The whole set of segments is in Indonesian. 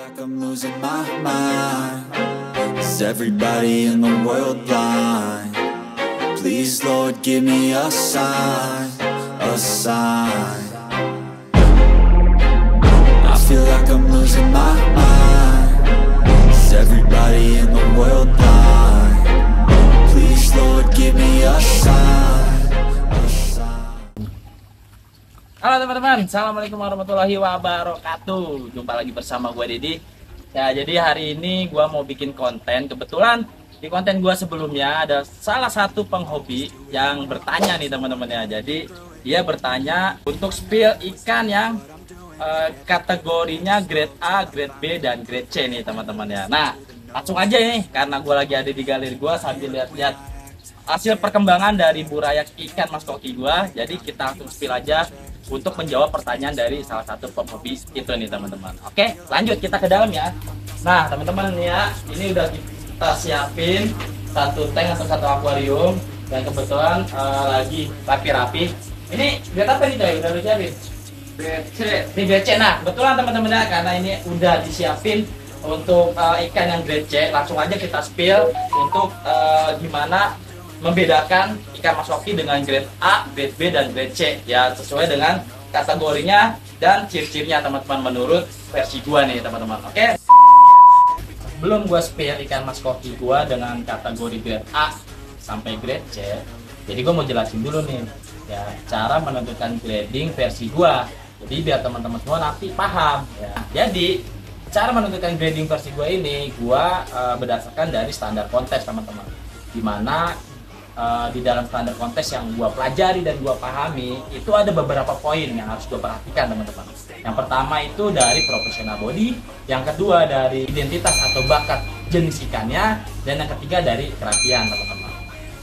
like I'm losing my mind. Is everybody in the world blind? Please, Lord, give me a sign, a sign. I feel like I'm losing my mind. Is everybody in the world blind? Please, Lord, give me a sign, a sign. Halo teman-teman, assalamualaikum warahmatullahi wabarakatuh. Jumpa lagi bersama gue Dedi. Ya, jadi hari ini gue mau bikin konten. Kebetulan di konten gue sebelumnya ada salah satu penghobi yang bertanya nih teman-teman ya. Jadi dia bertanya untuk spill ikan yang kategorinya grade A, grade B, dan grade C nih teman-teman ya. Nah, langsung aja nih, karena gue lagi ada di galeri gue sambil lihat-lihat hasil perkembangan dari burayak ikan mas koki gue. Jadi kita langsung spill aja untuk menjawab pertanyaan dari salah satu penghobi itu nih teman-teman. Oke, lanjut kita ke dalam ya. Nah teman-teman nih ya, ini udah kita siapin satu tank atau satu akuarium yang kebetulan lagi rapi-rapi. Ini grade apa nih coy? Udah lu siapin? Grade C. Ini grade C. Nah kebetulan teman-teman ya, karena ini udah disiapin untuk ikan yang grade C, langsung aja kita spill untuk gimana membedakan ikan mas koki dengan grade A, grade B, dan grade C ya, sesuai dengan kategorinya dan ciri-cirinya teman-teman menurut versi gua nih teman-teman. Oke, belum gua spill ikan mas koki gua dengan kategori grade A sampai grade C, jadi gua mau jelasin dulu nih ya cara menentukan grading versi gua, jadi biar teman-teman semua nanti paham ya. Jadi cara menentukan grading versi gua ini gua berdasarkan dari standar kontes teman-teman, dimana di dalam standar kontes yang gua pelajari dan gua pahami itu ada beberapa poin yang harus gua perhatikan teman-teman. Yang pertama itu dari professional body, yang kedua dari identitas atau bakat jenis ikannya, dan yang ketiga dari kerapian teman-teman.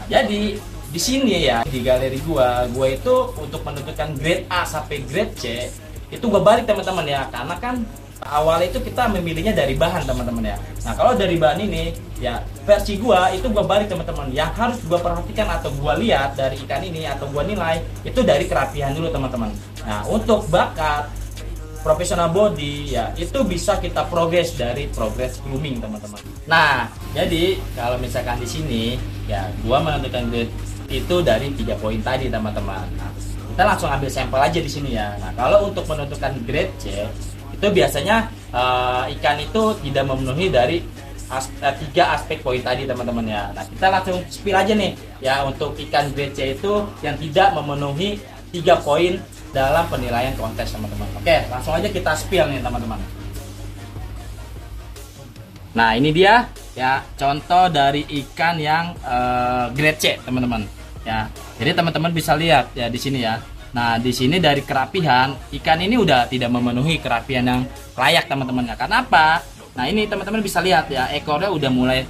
Nah, jadi di sini ya di galeri gua itu untuk menentukan grade A sampai grade C itu gua balik teman-teman ya, karena kan awalnya itu kita memilihnya dari bahan teman-teman ya. Nah kalau dari bahan ini ya versi gua itu gua balik teman-teman, yang harus gua perhatikan atau gua lihat dari ikan ini atau gua nilai itu dari kerapihan dulu teman-teman. Nah untuk bakat professional body ya itu bisa kita progres dari progress grooming teman-teman. Nah jadi kalau misalkan di sini ya gua menentukan grade itu dari 3 poin tadi teman-teman. Nah, kita langsung ambil sampel aja di sini ya. Nah kalau untuk menentukan grade C itu biasanya ikan itu tidak memenuhi dari 3 aspek poin tadi teman-teman ya. Nah kita langsung spill aja nih ya untuk ikan grade C itu yang tidak memenuhi 3 poin dalam penilaian kontes teman-teman. Oke, langsung aja kita spill nih teman-teman. Nah ini dia ya contoh dari ikan yang grade C teman-teman ya. Jadi teman-teman bisa lihat ya di sini ya. Nah di sini dari kerapihan ikan ini udah tidak memenuhi kerapihan yang layak teman-teman ya. Karena apa? Nah ini teman-teman bisa lihat ya ekornya udah mulai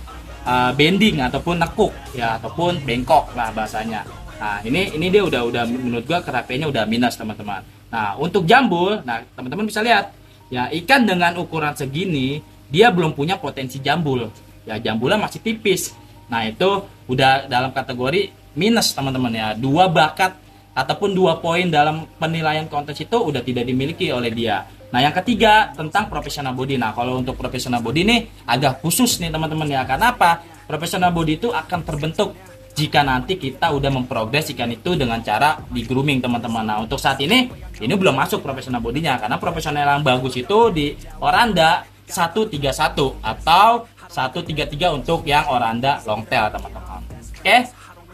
bending ataupun nekuk ya, ataupun bengkok lah bahasanya. Nah ini dia udah menurut gua kerapiannya udah minus teman-teman. Nah untuk jambul, nah teman-teman bisa lihat ya ikan dengan ukuran segini dia belum punya potensi jambul ya, jambulnya masih tipis. Nah itu udah dalam kategori minus teman-teman ya. 2 bakat ataupun 2 poin dalam penilaian kontes itu udah tidak dimiliki oleh dia. Nah yang ketiga tentang professional body. Nah kalau untuk professional body nih agak khusus nih teman-teman ya. Karena apa? Professional body itu akan terbentuk jika nanti kita udah memprogres ikan itu dengan cara di grooming teman-teman. Nah untuk saat ini belum masuk professional bodinya, karena profesional yang bagus itu di oranda 131 atau 133 untuk yang oranda long tail teman-teman. Oke.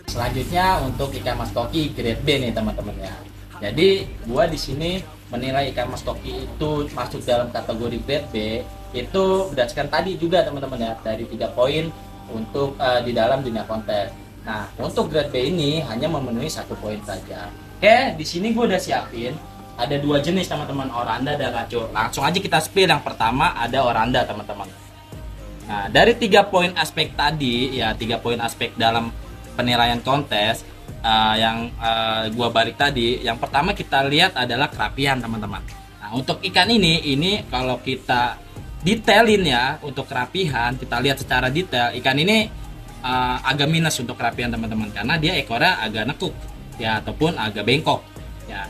Selanjutnya untuk ikan mas koki grade B nih teman-teman ya. Jadi gua di sini menilai ikan mas koki itu masuk dalam kategori grade B itu berdasarkan tadi juga teman-teman ya, dari 3 poin untuk di dalam dunia kontes. Nah untuk grade B ini hanya memenuhi 1 poin saja. Oke, di sini gua udah siapin ada 2 jenis teman-teman, oranda dan raco. Langsung aja kita spill. Yang pertama ada oranda teman-teman. Nah dari 3 poin aspek tadi ya, 3 poin aspek dalam penilaian kontes yang gua balik tadi, yang pertama kita lihat adalah kerapian teman-teman. Nah untuk ikan ini kalau kita detailin ya untuk kerapihan, kita lihat secara detail ikan ini agak minus untuk kerapian teman-teman, karena dia ekornya agak nekuk ya ataupun agak bengkok ya.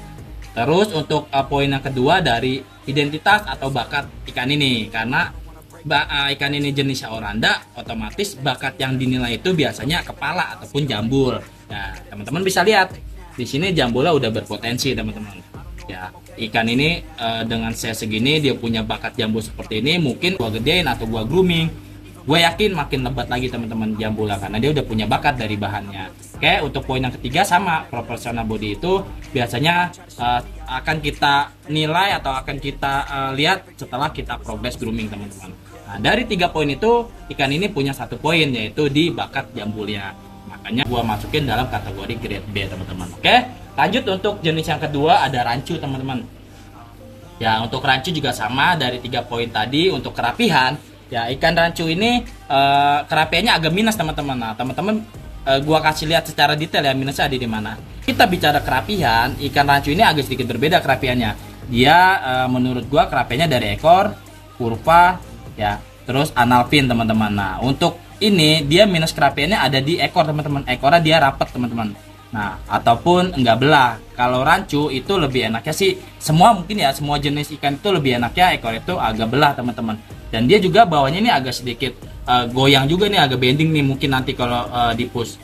Terus untuk poin yang kedua dari identitas atau bakat ikan ini, karena ikan ini jenisnya oranda, otomatis bakat yang dinilai itu biasanya kepala ataupun jambul. Nah, teman-teman bisa lihat di sini jambulnya udah berpotensi, teman-teman. Ya, ikan ini dengan size segini dia punya bakat jambul seperti ini, mungkin gua gedein atau gua grooming, gue yakin makin lebat lagi teman-teman jambulnya karena dia udah punya bakat dari bahannya. Oke, untuk poin yang ketiga sama proportional body itu biasanya akan kita nilai atau akan kita lihat setelah kita progress grooming, teman-teman. Nah, dari 3 poin itu ikan ini punya 1 poin yaitu di bakat jambulnya. Makanya gua masukin dalam kategori grade B, teman-teman. Oke, lanjut untuk jenis yang kedua ada rancu, teman-teman. Ya, untuk rancu juga sama dari 3 poin tadi. Untuk kerapihan, ya ikan rancu ini kerapiannya agak minus, teman-teman. Nah, teman-teman gua kasih lihat secara detail ya minusnya ada di mana. Kita bicara kerapihan, ikan rancu ini agak sedikit berbeda kerapiannya. Dia menurut gua kerapiannya dari ekor, kurva, ya, terus anal fin, teman-teman. Nah, untuk ini dia minus kerapiannya ada di ekor, teman-teman. Ekornya dia rapet, teman-teman. Nah, ataupun enggak belah. Kalau rancu itu lebih enaknya sih semua mungkin ya, semua jenis ikan itu lebih enaknya ekor itu agak belah, teman-teman. Dan dia juga bawahnya ini agak sedikit goyang juga nih, agak bending nih mungkin nanti kalau di push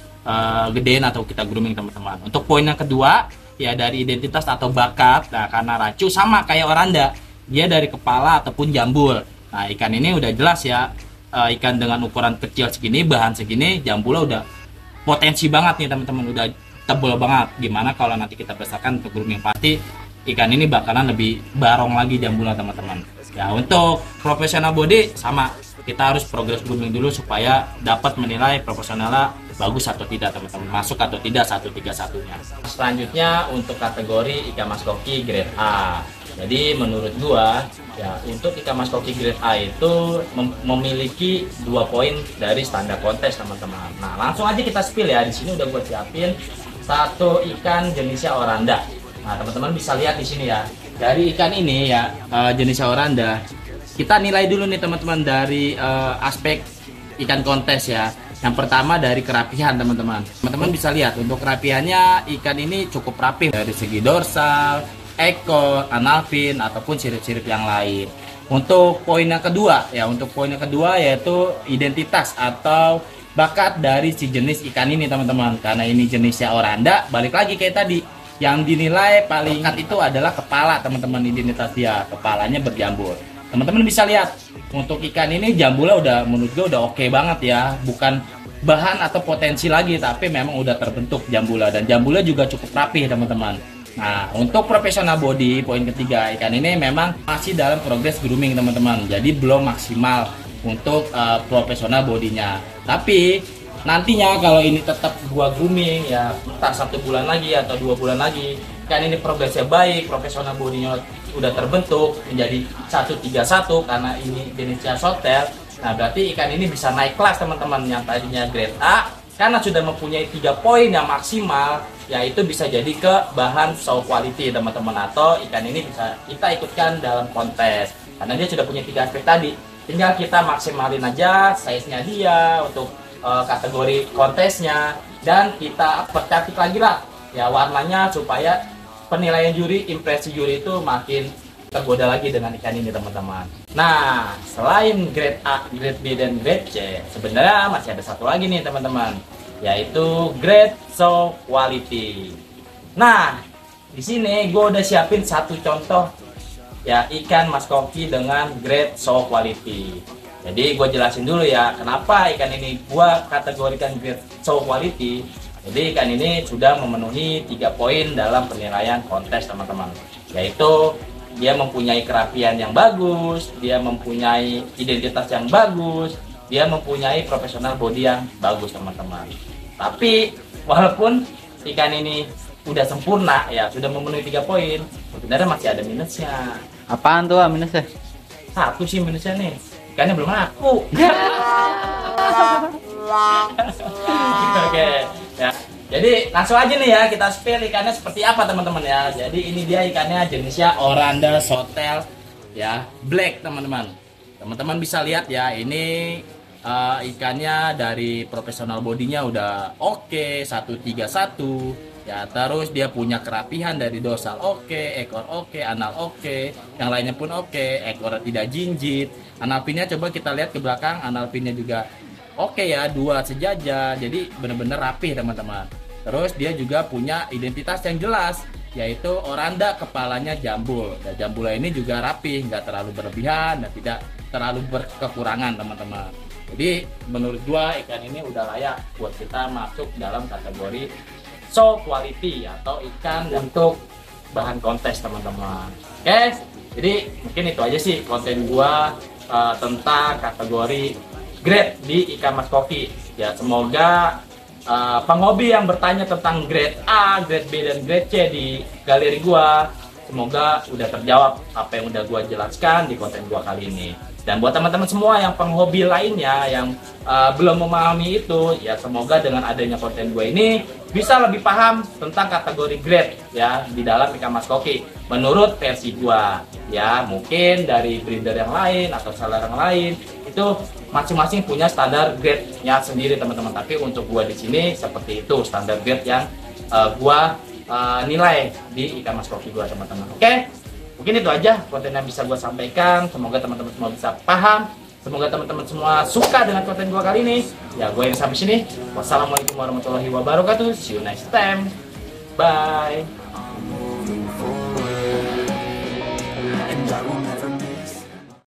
gedein atau kita grooming, teman-teman. Untuk poin yang kedua ya dari identitas atau bakat. Nah, karena rancu sama kayak oranda, dia dari kepala ataupun jambul. Nah, ikan ini udah jelas ya, ikan dengan ukuran kecil segini, bahan segini, jambulnya udah potensi banget nih, teman-teman. Udah tebel banget. Gimana kalau nanti kita besarkan untuk grooming, pasti ikan ini bakalan lebih barong lagi jambulnya, teman-teman. Ya, untuk professional body sama, kita harus progress grooming dulu supaya dapat menilai profesionalnya bagus atau tidak, teman-teman, masuk atau tidak 131-nya. Selanjutnya untuk kategori ikan mas koki grade A. Jadi menurut gua ya untuk ikan mas koki grade A itu memiliki 2 poin dari standar kontes, teman-teman. Nah, langsung aja kita spill ya. Di sini udah gua siapin 1 ikan jenisnya oranda. Nah, teman-teman bisa lihat di sini ya. Dari ikan ini ya jenisnya oranda, kita nilai dulu nih, teman-teman, dari aspek ikan kontes ya. Yang pertama dari kerapihan, teman-teman. Teman-teman bisa lihat untuk kerapihannya ikan ini cukup rapih dari segi dorsal, ekor, anal fin ataupun sirip-sirip yang lain. Untuk poin yang kedua ya, untuk poin yang kedua yaitu identitas atau bakat dari si jenis ikan ini, teman-teman. Karena ini jenisnya oranda, balik lagi kayak tadi. Yang dinilai paling bakat itu adalah kepala, teman-teman, identitas dia. Kepalanya berjambul. Teman-teman bisa lihat untuk ikan ini jambulnya udah menurut gue udah oke banget ya. Bukan bahan atau potensi lagi, tapi memang udah terbentuk jambulnya. Dan jambulnya juga cukup rapih, teman-teman. Nah, untuk professional body, poin ketiga, ikan ini memang masih dalam progress grooming, teman-teman. Jadi belum maksimal untuk professional bodinya. Tapi nantinya kalau ini tetap gua grooming ya, entah 1 bulan lagi atau 2 bulan lagi, kan ini progresnya baik, profesional bodinya udah terbentuk menjadi 131 karena ini jenisnya sotel. Nah, berarti ikan ini bisa naik kelas, teman-teman. Yang tadinya grade A karena sudah mempunyai 3 poin yang maksimal, yaitu bisa jadi ke bahan show quality, teman-teman, atau ikan ini bisa kita ikutkan dalam kontes karena dia sudah punya 3 aspek tadi. Tinggal kita maksimalin aja size-nya dia untuk kategori kontesnya, dan kita percantik lagi lah ya warnanya supaya penilaian juri, impresi juri itu makin tergoda lagi dengan ikan ini, teman-teman. Nah, selain grade A, grade B, dan grade C, sebenarnya masih ada 1 lagi nih, teman-teman, yaitu grade show quality. Nah, di sini gue udah siapin 1 contoh ya ikan mas koki dengan grade show quality. Jadi gue jelasin dulu ya kenapa ikan ini gue kategorikan grade show quality. Jadi ikan ini sudah memenuhi 3 poin dalam penilaian kontes, teman-teman, yaitu dia mempunyai kerapian yang bagus, dia mempunyai identitas yang bagus, dia mempunyai profesional body yang bagus, teman-teman. Tapi walaupun ikan ini udah sempurna ya, sudah memenuhi 3 poin, sebenarnya masih ada minusnya. Apaan tuh minusnya? 1 sih minusnya nih, ikannya belum laku. Oke ya, jadi langsung aja nih ya kita spill ikannya seperti apa, teman-teman ya. Jadi ini dia ikannya jenisnya oranda sotel ya, black, teman-teman. Teman-teman bisa lihat ya, ini ikannya dari profesional bodinya udah oke, 131 Ya, terus dia punya kerapihan dari dorsal oke, ekor oke, anal oke, yang lainnya pun oke, ekor tidak jinjit. Anal pinnya coba kita lihat ke belakang, anal pinnya juga oke ya, 2 sejajar. Jadi benar-benar rapih teman-teman. Terus dia juga punya identitas yang jelas, yaitu oranda kepalanya jambul. Dan jambulnya ini juga rapih, nggak terlalu berlebihan dan tidak terlalu berkekurangan teman-teman. Jadi menurut gua ikan ini udah layak buat kita masuk dalam kategori show quality atau ikan untuk bahan kontes teman-teman. Oke, jadi mungkin itu aja sih konten gua tentang kategori grade di ikan mas koki. Ya semoga penghobi yang bertanya tentang grade A, grade B dan grade C di galeri gua, semoga udah terjawab apa yang udah gua jelaskan di konten gua kali ini. Dan buat teman-teman semua yang penghobi lainnya yang belum memahami itu, ya semoga dengan adanya konten gue ini bisa lebih paham tentang kategori grade ya di dalam ikan mas koki menurut versi gue. Ya mungkin dari breeder yang lain atau seller yang lain itu masing-masing punya standar grade-nya sendiri teman-teman. Tapi untuk gue di sini seperti itu standar grade yang gue nilai di ikan mas koki gue teman-teman. Oke? Mungkin itu aja konten yang bisa gue sampaikan. Semoga teman-teman semua bisa paham. Semoga teman-teman semua suka dengan konten gue kali ini. Ya gue yang sampai sini. Wassalamualaikum warahmatullahi wabarakatuh. See you next time. Bye.